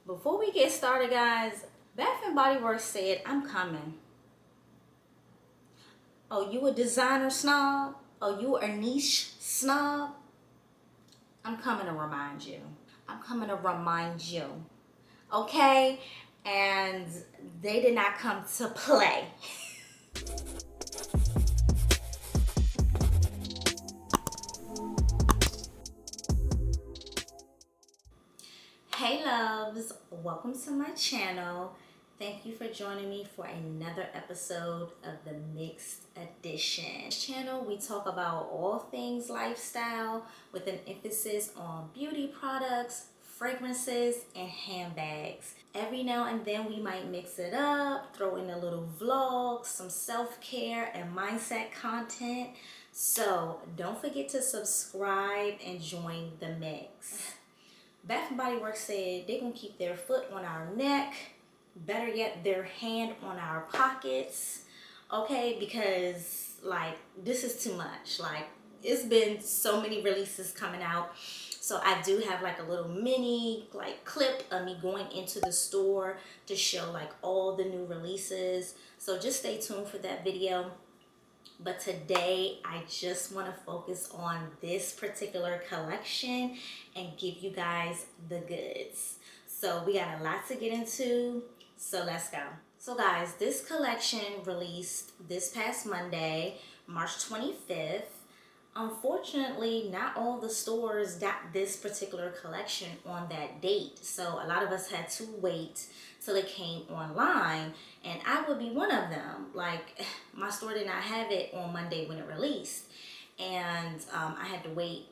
Before we get started, guys, Bath and Body Works said, I'm coming. Oh, you a designer snob? Oh, you a niche snob? I'm coming to remind you. I'm coming to remind you. Okay? And they did not come to play. Hey loves, welcome to my channel. Thank you for joining me for another episode of the Mixed Edition. This channel, we talk about all things lifestyle with an emphasis on beauty products, fragrances, and handbags. Every now and then we might mix it up, throw in a little vlog, some self-care and mindset content. So don't forget to subscribe and join the mix. Bath and Body Works said they're gonna keep their foot on our neck, better yet, their hand on our pockets, okay? Because like this is too much. Like it's been so many releases coming out. So I do have like a little mini like clip of me going into the store to show like all the new releases. So just stay tuned for that video. But today I just want to focus on this particular collection and give you guys the goods. So we got a lot to get into, so let's go. So guys, this collection released this past Monday, March 25th. Unfortunately, not all the stores got this particular collection on that date. So a lot of us had to wait till it came online, and I would be one of them. Like, my store did not have it on Monday when it released, and I had to wait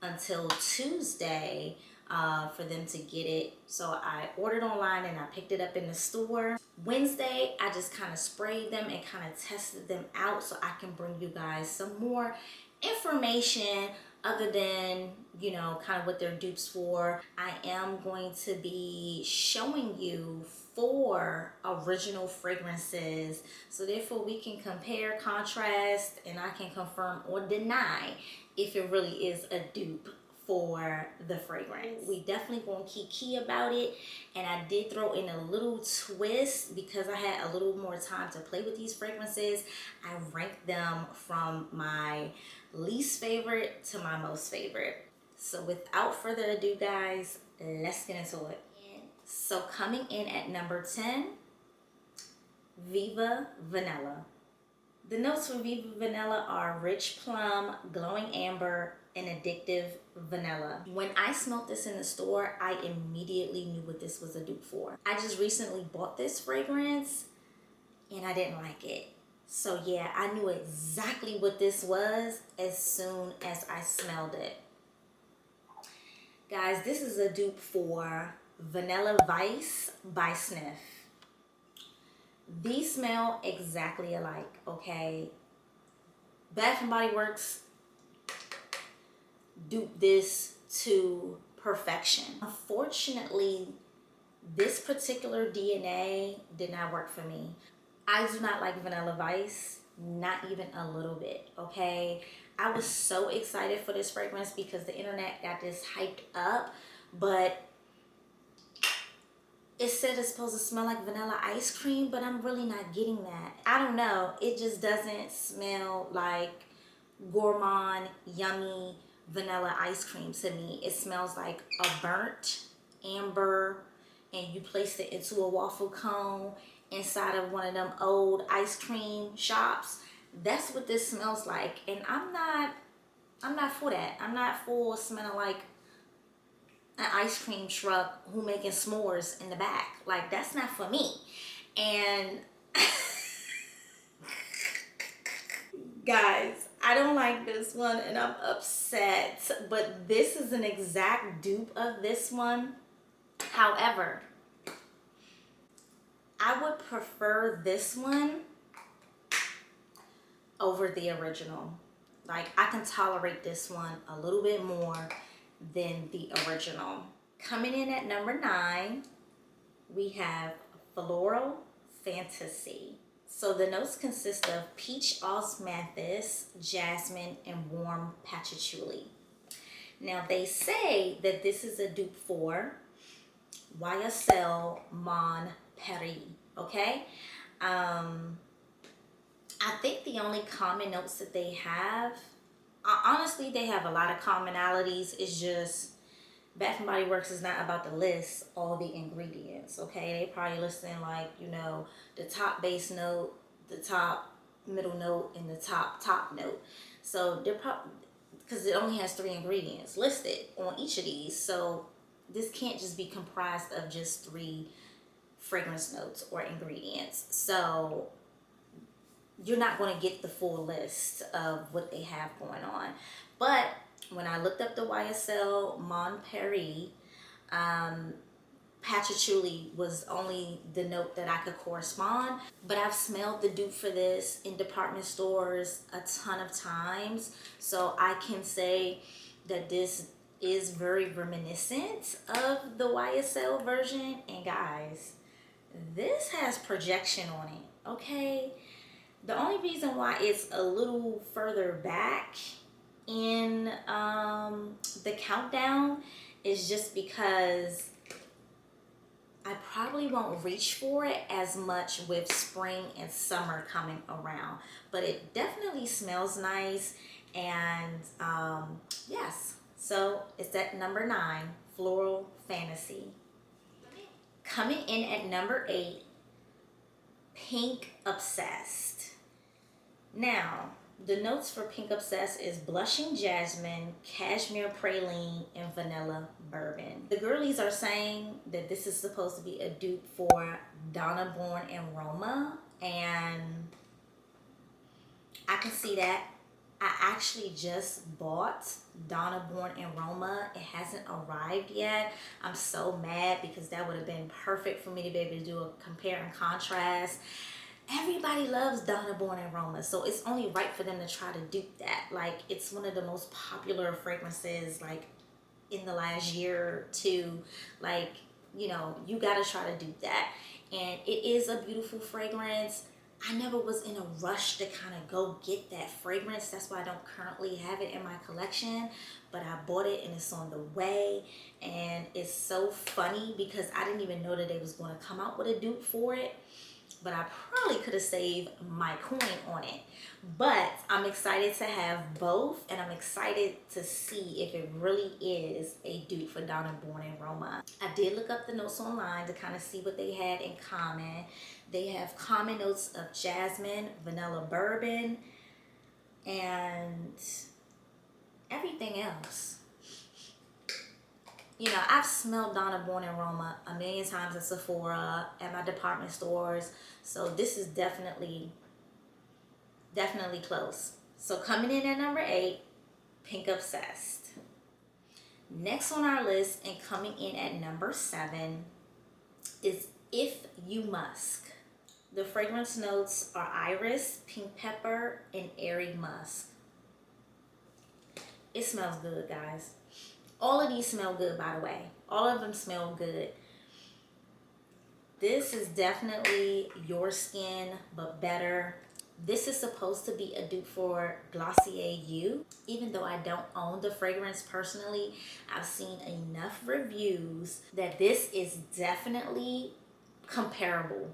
until Tuesday for them to get it. So I ordered online and I picked it up in the store. Wednesday, I just kind of sprayed them and kind of tested them out so I can bring you guys some more information other than, you know, kind of what they're dupes for. I am going to be showing you 4 original fragrances, so therefore we can compare, contrast, and I can confirm or deny if it really is a dupe for the fragrance. We definitely gonna keep key about it, and I did throw in a little twist because I had a little more time to play with these fragrances. I ranked them from my least favorite to my most favorite. So without further ado, guys, let's get into it. So coming in at number 10, Viva Vanilla. The notes for Viva Vanilla are rich plum, glowing amber, and addictive vanilla. When I smelled this in the store, I immediately knew what this was a dupe for. I just recently bought this fragrance and I didn't like it. So yeah, I knew exactly what this was as soon as I smelled it. Guys, this is a dupe for Vanilla Vice by Sniff. These smell exactly alike, okay? Bath and Body Works dupe this to perfection. Unfortunately, this particular DNA did not work for me. I do not like Vanilla Vice, not even a little bit, okay? I was so excited for this fragrance because the internet got this hyped up, but it said it's supposed to smell like vanilla ice cream, but I'm really not getting that. I don't know, it just doesn't smell like gourmand, yummy vanilla ice cream to me. It smells like a burnt amber, and you placed it into a waffle cone inside of one of them old ice cream shops. That's what this smells like, and I'm not for that. I'm not for smelling like an ice cream truck who making s'mores in the back. Like, that's not for me. And guys, I don't like this one and I'm upset, but this is an exact dupe of this one. However, I would prefer this one over the original. Like, I can tolerate this one a little bit more than the original. Coming in at number 9, we have Floral Fantasy. So the notes consist of peach osmanthus, jasmine, and warm patchouli. Now they say that this is a dupe for YSL Mon Paris, okay? I think the only common notes that they have, honestly, they have a lot of commonalities. It's just Bath and Body Works is not about to list all the ingredients, okay? They probably listing like, you know, the top base note, the top middle note, and the top note. So they're probably, because it only has 3 ingredients listed on each of these. So this can't just be comprised of just 3 fragrance notes or ingredients. So you're not going to get the full list of what they have going on. But when I looked up the YSL Mon Paris, Patchouli was only the note that I could correspond. But I've smelled the dupe for this in department stores a ton of times. So I can say that this is very reminiscent of the YSL version. And guys, this has projection on it, okay? The only reason why it's a little further back in the countdown is just because I probably won't reach for it as much with spring and summer coming around. But it definitely smells nice. And yes, so it's at number 9, Floral Fantasy. Coming in at number 8, Pink Obsessed. Now, the notes for Pink Obsessed is blushing jasmine, cashmere praline, and vanilla bourbon. The girlies are saying that this is supposed to be a dupe for Donna Born and Roma, and I can see that. I actually just bought Donna Born and Roma. It hasn't arrived yet. I'm so mad because that would have been perfect for me to be able to do a compare and contrast. Everybody loves Donna Born and Roma, so it's only right for them to try to dupe that. Like, it's one of the most popular fragrances, like, in the last year or 2. Like, you know, you gotta try to dupe that. And it is a beautiful fragrance. I never was in a rush to kind of go get that fragrance. That's why I don't currently have it in my collection. But I bought it and it's on the way. And it's so funny because I didn't even know that they was going to come out with a dupe for it. But I probably could have saved my coin on it. But I'm excited to have both. And I'm excited to see if it really is a dupe for Donna Born and Roma. I did look up the notes online to kind of see what they had in common. They have common notes of jasmine, vanilla bourbon, and everything else. You know, I've smelled Donna Born and Roma a million times at Sephora, at my department stores. So this is definitely close. So coming in at number 8, Pink Obsessed. Next on our list and coming in at number 7 is You Musk. The fragrance notes are iris, pink pepper, and airy musk. It smells good, guys. All of these smell good, by the way. All of them smell good. This is definitely your skin, but better. This is supposed to be a dupe for Glossier You. Even though I don't own the fragrance personally, I've seen enough reviews that this is definitely comparable.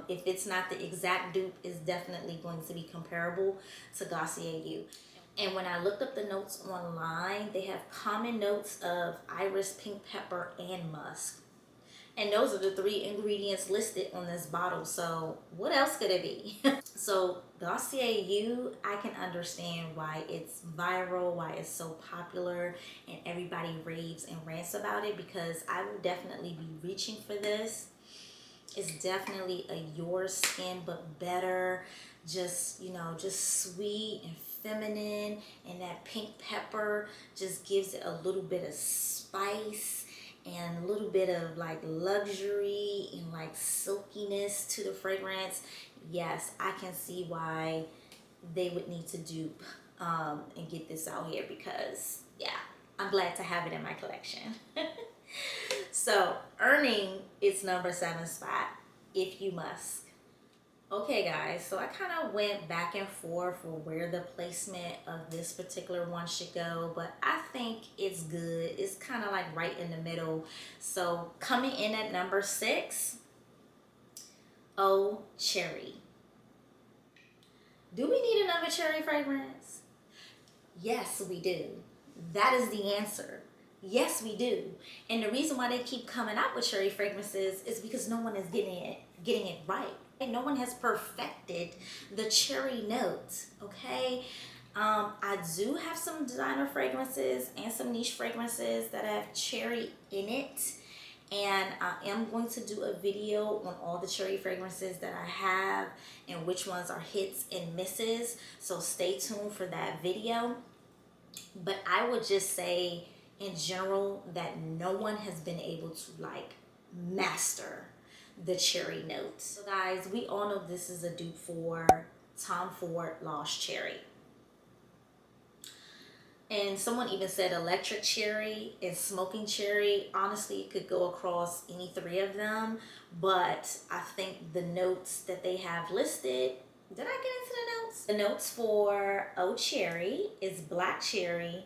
If it's not the exact dupe, it's definitely going to be comparable to Glossier You. And when I looked up the notes online, they have common notes of iris, pink pepper, and musk. And those are the 3 ingredients listed on this bottle. So what else could it be? So Glossier You, I can understand why it's viral, why it's so popular, and everybody raves and rants about it, because I will definitely be reaching for this. It's definitely a your skin but better, just, you know, just sweet and feminine, and that pink pepper just gives it a little bit of spice and a little bit of like luxury and like silkiness to the fragrance. Yes, I can see why they would need to dupe and get this out here, because yeah, I'm glad to have it in my collection. So earning its number 7 spot, You Musk. Okay guys, so I kind of went back and forth for where the placement of this particular one should go, but I think it's good. It's kind of like right in the middle. So coming in at number 6, Oh Cherry. Do we need another cherry fragrance? Yes, we do. That is the answer. Yes, we do. And the reason why they keep coming out with cherry fragrances is because no one is getting it right. No one has perfected the cherry note, okay? I do have some designer fragrances and some niche fragrances that have cherry in it. And I am going to do a video on all the cherry fragrances that I have and which ones are hits and misses. So stay tuned for that video. But I would just say in general that no one has been able to like master the cherry notes. So guys, we all know this is a dupe for Tom Ford Lost Cherry. And someone even said electric cherry and smoking cherry. Honestly, it could go across any 3 of them. But I think the notes that they have listed, did I get into the notes? The notes for Oh Cherry is black cherry,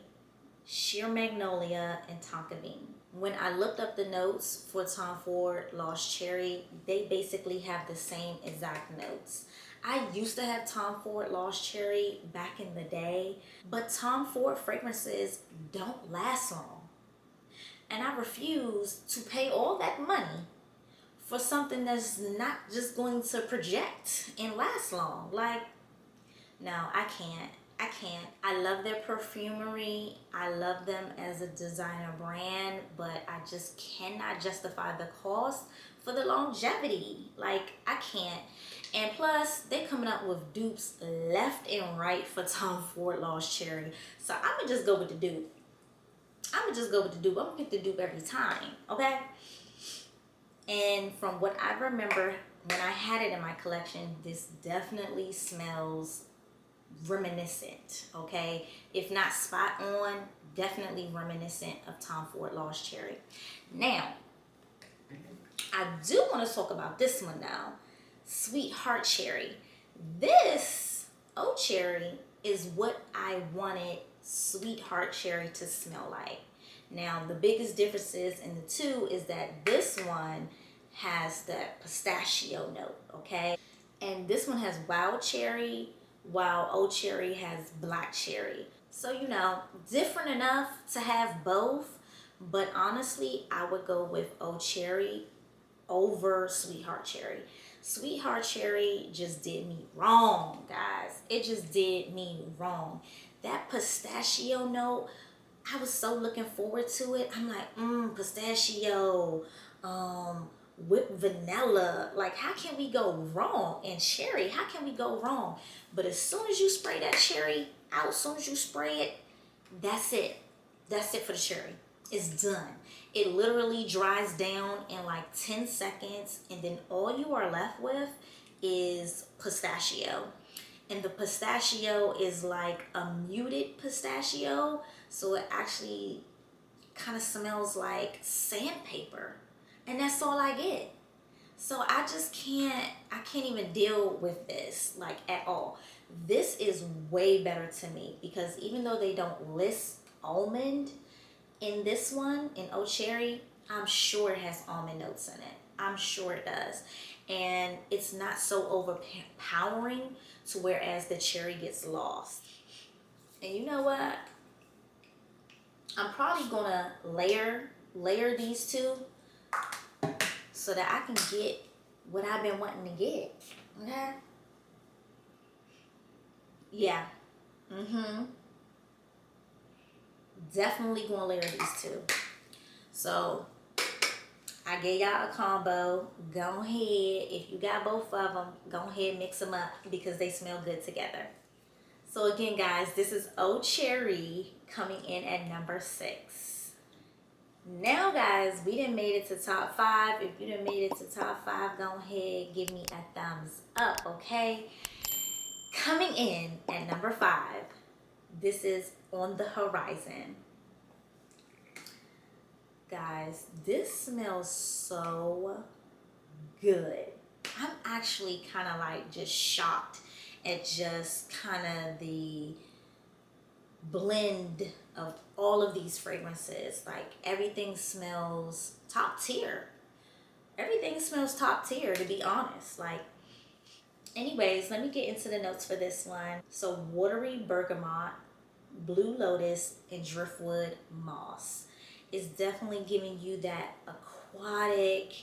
sheer magnolia, and tonka bean. When I looked up the notes for Tom Ford Lost Cherry, they basically have the same exact notes. I used to have Tom Ford Lost Cherry back in the day, but Tom Ford fragrances don't last long. And I refuse to pay all that money for something that's not just going to project and last long. Like, no, I can't. I can't. I love their perfumery. I love them as a designer brand, but I just cannot justify the cost for the longevity. Like, I can't. And plus, they're coming up with dupes left and right for Tom Ford Lost Cherry. So I'm going to just go with the dupe. I'm going to just go with the dupe. I'm going to get the dupe every time, okay? And from what I remember when I had it in my collection, this definitely smells reminiscent, okay? If not spot on, definitely reminiscent of Tom Ford Lost Cherry. Now, I do want to talk about this one now. Sweetheart Cherry. This Oh Cherry is what I wanted Sweetheart Cherry to smell like. Now, the biggest differences in the two is that this one has that pistachio note, okay? And this one has wild cherry, while Oh Cherry has black cherry. So, you know, different enough to have both, but honestly, I would go with Oh Cherry over Sweetheart Cherry. Sweetheart Cherry just did me wrong, guys. It just did me wrong. That pistachio note, I was so looking forward to it. I'm like, pistachio, whipped vanilla. Like, how can we go wrong? And cherry, how can we go wrong? But as soon as you spray that cherry out, as soon as you spray it, that's it. That's it for the cherry. It's done. It literally dries down in like 10 seconds, and then all you are left with is pistachio. And the pistachio is like a muted pistachio, so it actually kind of smells like sandpaper, and that's all I get. So I just can't even deal with this like at all. This is way better to me because even though they don't list almond in this one, in Oh Cherry, I'm sure it has almond notes in it. I'm sure it does. And it's not so overpowering to whereas the cherry gets lost. And you know what? I'm probably gonna layer these two so that I can get what I've been wanting to get. Okay? Yeah. Definitely gonna layer these two. So I gave y'all a combo. Go ahead. If you got both of them, go ahead and mix them up because they smell good together. So again, guys, this is Oh Cherry coming in at number 6. Now, guys, we done made it to top 5. If you done made it to top 5, go ahead, give me a thumbs up, okay? Coming in at number 5, this is On the Horizon. Guys, this smells so good. I'm actually kind of like just shocked at just kind of the blend of all of these fragrances. Like everything smells top tier. Everything smells top tier, to be honest. Like, anyways, let me get into the notes for this one. So watery bergamot, blue lotus, and driftwood moss is definitely giving you that aquatic,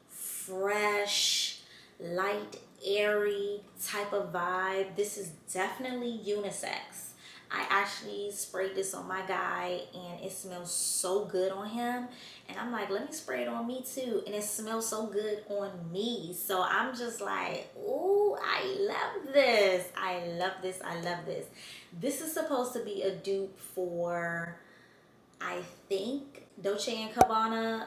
fresh, light, airy type of vibe. This is definitely unisex. I actually sprayed this on my guy and it smells so good on him. And I'm like, let me spray it on me too. And it smells so good on me. So I'm just like, ooh, I love this. I love this. I love this. This is supposed to be a dupe for, I think, Dolce & Gabbana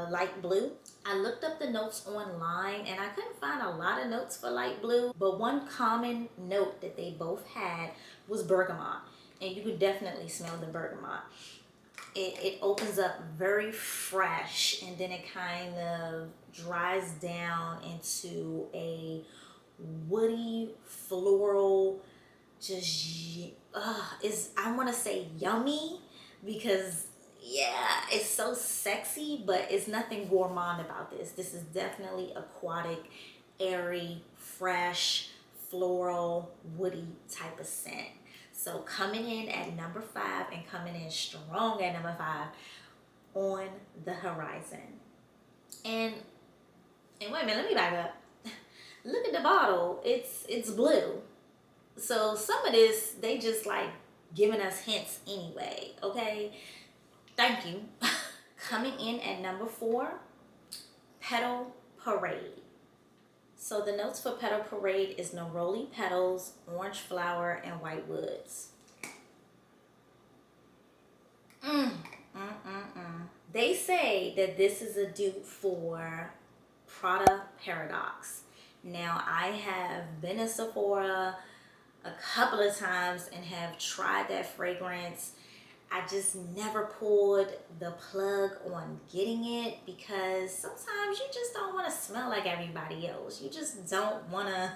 light blue. I looked up the notes online and I couldn't find a lot of notes for light blue, but one common note that they both had was bergamot, and you could definitely smell the bergamot. It opens up very fresh, and then it kind of dries down into a woody floral, just I want to say yummy, because yeah, it's so sexy, but it's nothing gourmand about this. This is definitely aquatic, airy, fresh, floral, woody type of scent. So coming in at number 5 and coming in strong at number 5 on the horizon. And wait a minute, let me back up. Look at the bottle. It's blue. So some of this, they just like giving us hints anyway, okay? Thank you. Coming in at number 4, Petal Parade. So the notes for Petal Parade is neroli petals, orange flower, and white woods. They say that this is a dupe for Prada Paradox. Now, I have been to Sephora a couple of times and have tried that fragrance. I just never pulled the plug on getting it, because sometimes you just don't want to smell like everybody else. You just don't want to.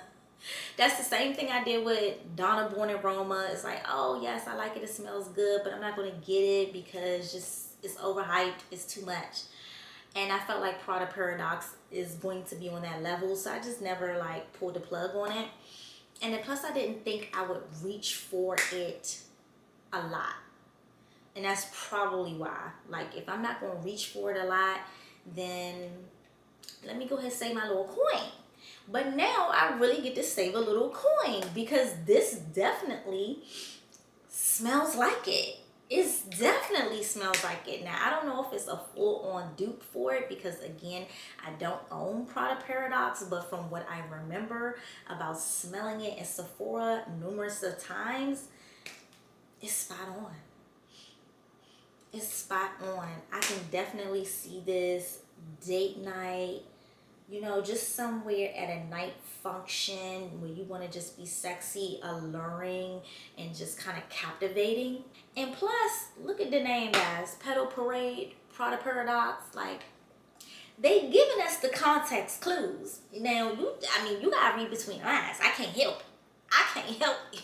That's the same thing I did with Donna Born Aroma. It's like, oh yes, I like it, it smells good, but I'm not going to get it because just it's overhyped, it's too much. And I felt like Prada Paradox is going to be on that level, so I just never like pulled the plug on it. And then plus I didn't think I would reach for it a lot. And that's probably why. Like, if I'm not going to reach for it a lot, then let me go ahead and save my little coin. But now I really get to save a little coin, because this definitely smells like it. It definitely smells like it. Now, I don't know if it's a full-on dupe for it, because again, I don't own Prada Paradox, but from what I remember about smelling it in Sephora numerous of times, it's spot on. It's spot on. I can definitely see this date night, you know, just somewhere at a night function where you want to just be sexy, alluring, and just kind of captivating. And plus, look at the name, guys. Petal Parade, Prada Paradox. Like, they giving us the context clues. Now, you gotta read between the lines. I can't help it. I can't help it.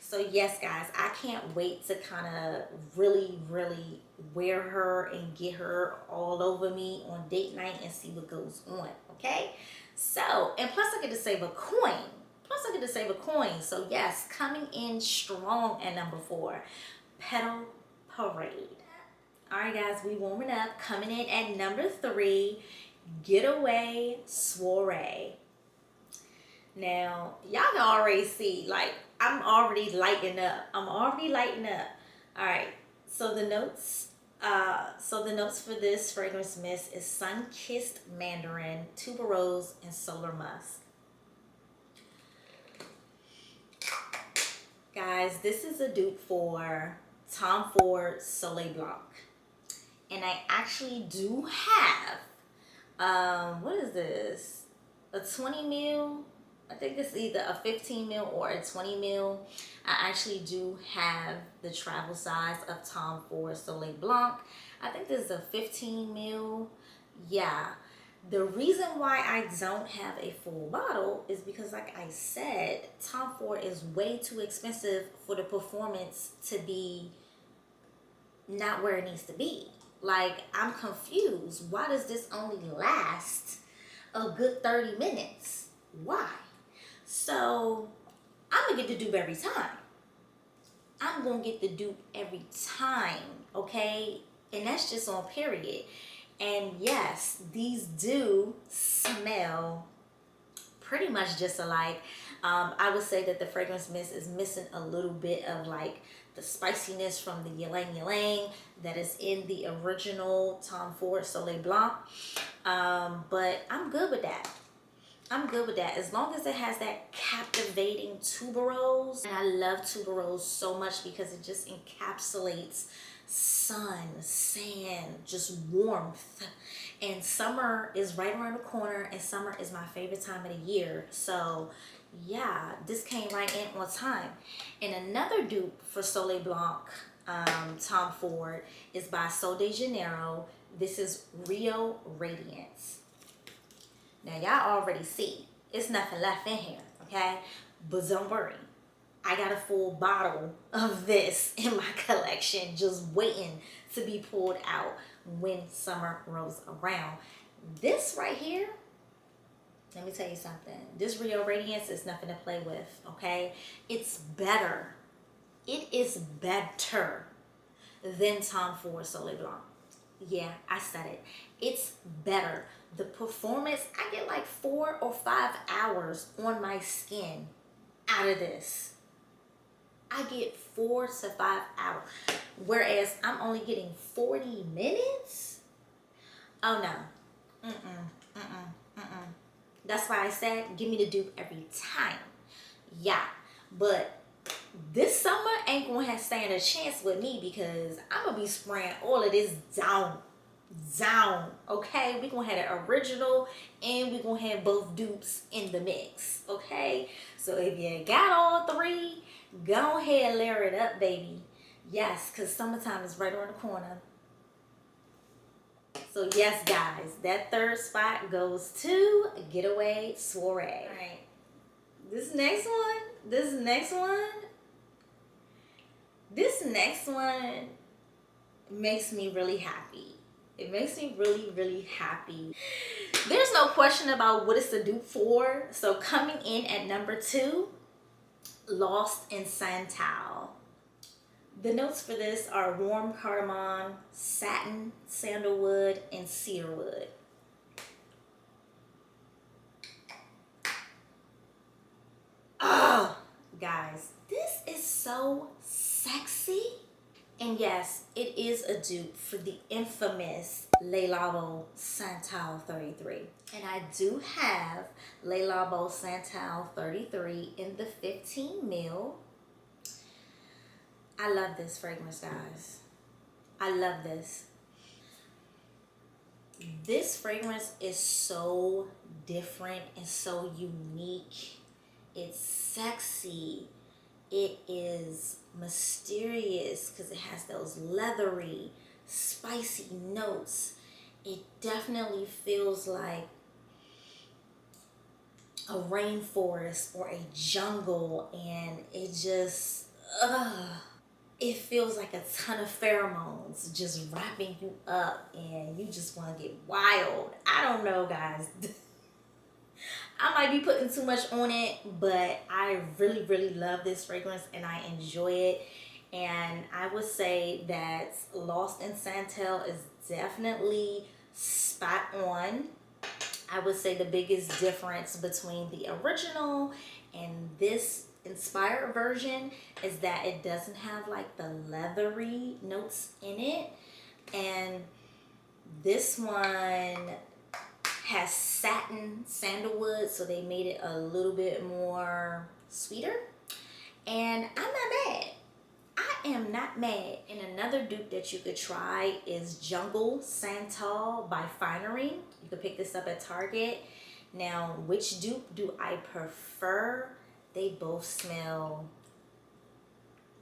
So yes, guys, I can't wait to kind of really, really wear her and get her all over me on date night and see what goes on, okay? So, and plus I get to save a coin. So yes, coming in strong at number 4, Petal Parade. All right, guys, we warming up. Coming in at number 3, Getaway Soiree. Now, y'all can already see, like, I'm already lighting up. All right. So the notes for this fragrance mist is sun-kissed mandarin, tuberose, and solar musk. Guys, this is a dupe for Tom Ford Soleil Blanc. And I actually do have, what is this? A 20 ml? I think it's either a 15 ml or a 20 ml. I actually do have the travel size of Tom Ford Soleil Blanc. I think this is a 15 ml. Yeah. The reason why I don't have a full bottle is because, like I said, Tom Ford is way too expensive for the performance to be not where it needs to be. Like, I'm confused. Why does this only last a good 30 minutes? Why? So, I'm going to get the dupe every time. I'm going to get the dupe every time, okay? And that's just on period. And yes, these do smell pretty much just alike. I would say that the fragrance mist is missing a little bit of like the spiciness from the ylang ylang that is in the original Tom Ford Soleil Blanc. But I'm good with that. I'm good with that as long as it has that captivating tuberose. And I love tuberose so much because it just encapsulates sun, sand, just warmth. And summer is right around the corner, and summer is my favorite time of the year. So yeah, this came right in on time. And another dupe for Soleil Blanc Tom Ford is by Sol de Janeiro. This is Rio Radiance. Now, y'all already see, it's nothing left in here, okay? But don't worry. I got a full bottle of this in my collection just waiting to be pulled out when summer rolls around. This right here, let me tell you something. This Rio Radiance is nothing to play with, okay? It's better. It is better than Tom Ford Soleil Blanc. Yeah, I said it. It's better. The performance, I get like 4 or 5 hours on my skin out of this. I get 4 to 5 hours. Whereas I'm only getting 40 minutes? Oh no. That's why I said, give me the dupe every time. Yeah, but this summer ain't gonna have stand a chance with me because I'm gonna be spraying all of this down, okay? We gonna have the original and we gonna have both dupes in the mix, okay? So if you got all 3, go ahead and layer it up, baby. Yes, because summertime is right around the corner. So yes, guys, that 3rd spot goes to Getaway Soiree. All right, this next one makes me really happy. It makes me really, really happy. There's no question about what it's the dupe for. So coming in at number 2, Lost in Santal. The notes for this are warm cardamom, satin, sandalwood, and cedarwood. Oh, guys, this is so sexy. And yes, it is a dupe for the infamous Le Labo Santal 33. And I do have Le Labo Santal 33 in the 15 mil. I love this fragrance, guys. I love this. This fragrance is so different and so unique. It's sexy. It is mysterious because it has those leathery, spicy notes. It definitely feels like a rainforest or a jungle, and it just, it feels like a ton of pheromones just wrapping you up and you just want to get wild. I don't know, guys. I might be putting too much on it, but I really, really love this fragrance and I enjoy it. And I would say that Lost in Santal is definitely spot on. I would say the biggest difference between the original and this inspired version is that it doesn't have like the leathery notes in it, and this one has satin sandalwood, so they made it a little bit more sweeter, and I'm not mad. I am not mad. And another dupe that you could try is Jungle Santal by Finery. You could pick this up at Target. Now, which dupe do I prefer? They both smell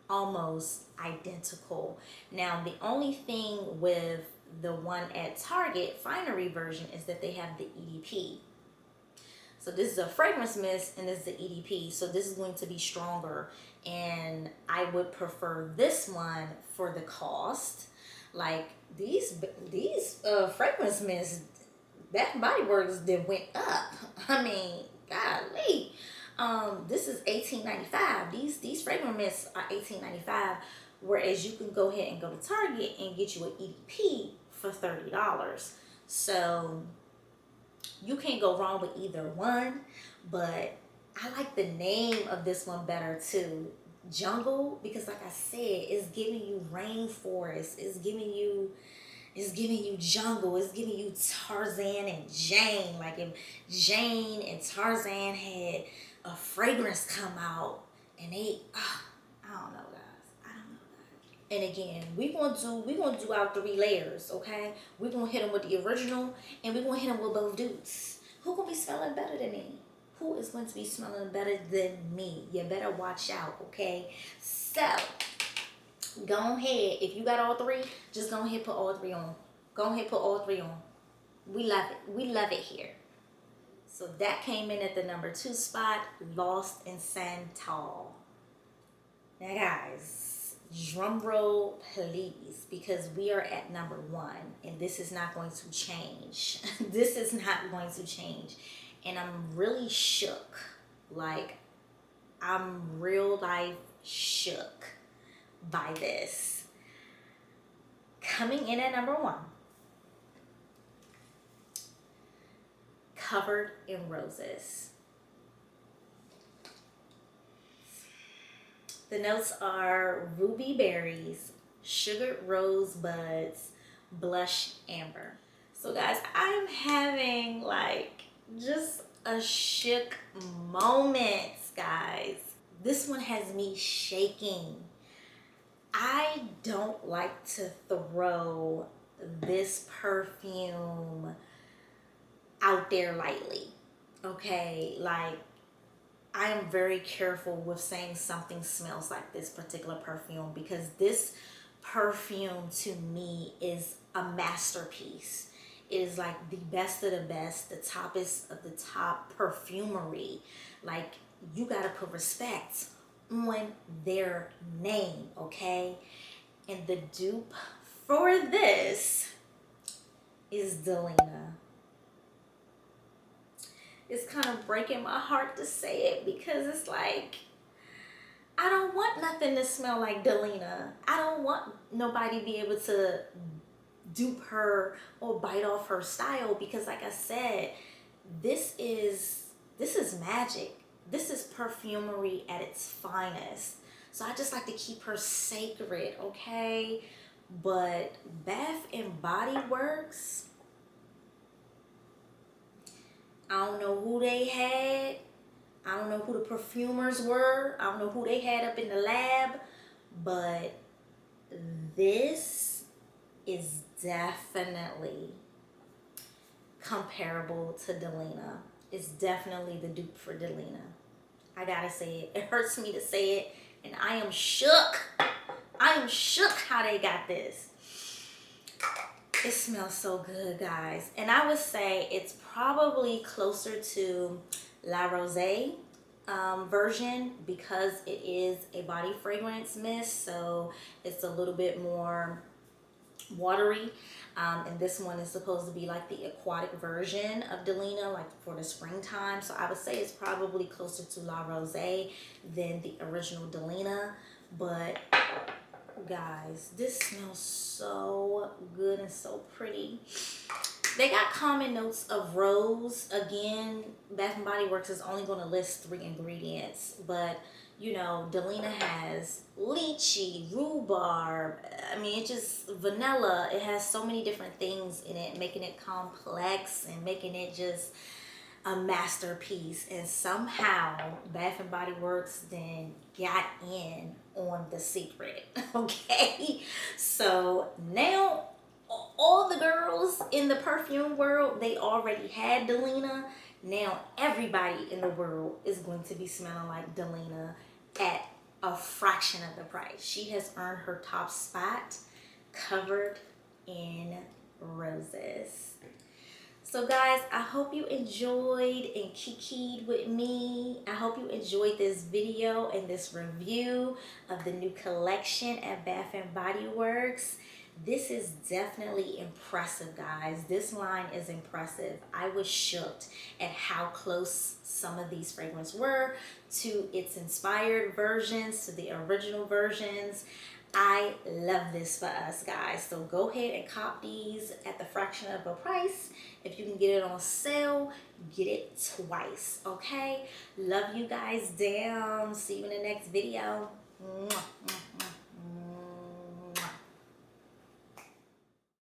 almost identical. Now, the only thing with the one at Target, Finery version, is that they have the EDP. So this is a fragrance mist and this is the EDP. So this is going to be stronger. And I would prefer this one for the cost. Like these fragrance mists, Bath and Body Works, that went up. I mean, golly. This is $18.95. These fragrance mists are $18.95. Whereas you can go ahead and go to Target and get you an EDP for $30. So you can't go wrong with either one, but I like the name of this one better too. Jungle, because like I said, it's giving you rainforest, it's giving you jungle, it's giving you Tarzan and Jane. Like if Jane and Tarzan had a fragrance come out and they, I don't know, guys. I don't know, guys. And again, we gonna do our 3 layers, okay? We're gonna hit them with the original, and we're gonna hit them with both Dupes. Who gonna be smelling better than me? Who is going to be smelling better than me? You better watch out, okay? So, go ahead. If you got all 3, just go ahead and put all 3 on. Go ahead and put all 3 on. We love it. We love it here. So that came in at the number 2 spot, Lost in Santal. Now, guys, drum roll, please, because we are at number 1, and this is not going to change. This is not going to change. And I'm really shook. Like, I'm real life shook by this. Coming in at number 1, Covered in Roses. The notes are ruby berries, sugared rose buds, blush amber. So guys, I'm having like just a shook moment, guys. This one has me shaking. I don't like to throw this perfume out there lightly, okay? Like, I am very careful with saying something smells like this particular perfume, because this perfume to me is a masterpiece. It is like the best of the best, the toppest of the top perfumery. Like, you gotta put respect on their name, okay? And the dupe for this is Delina. It's kind of breaking my heart to say it, because it's like, I don't want nothing to smell like Delina. I don't want nobody to be able to dupe her or bite off her style, because like I said, this is magic. This is perfumery at its finest. So I just like to keep her sacred, okay? But Bath and Body Works, I don't know who they had. I don't know who the perfumers were. I don't know who they had up in the lab. But this is definitely comparable to Delina. It's definitely the dupe for Delina. I gotta say it. It hurts me to say it. And I am shook. I am shook how they got this. It smells so good, guys. And I would say it's probably closer to La Rosé version, because it is a body fragrance mist. So it's a little bit more watery. And this one is supposed to be like the aquatic version of Delina, like for the springtime. So I would say it's probably closer to La Rosé than the original Delina. But guys, this smells so good and so pretty. They got common notes of rose. Again, Bath and Body Works is only going to list 3 ingredients, but you know, Delina has lychee, rhubarb. I mean, it's just vanilla. It has so many different things in it, making it complex and making it just a masterpiece. And somehow Bath and Body Works then got in on the secret, okay? So now all the girls in the perfume world, they already had Delina. Now everybody in the world is going to be smelling like Delina at a fraction of the price. She has earned her top spot, Covered in roses. So guys, I hope you enjoyed and kikied with me. I hope you enjoyed this video and this review of the new collection at Bath and Body Works. This is definitely impressive, guys. This line is impressive. I was shocked at how close some of these fragrances were to its inspired versions, to the original versions. I love this for us, guys. So go ahead and cop these at the fraction of a price. If you can get it on sale, get it twice, okay? Love you guys down. See you in the next video. Mwah, mwah.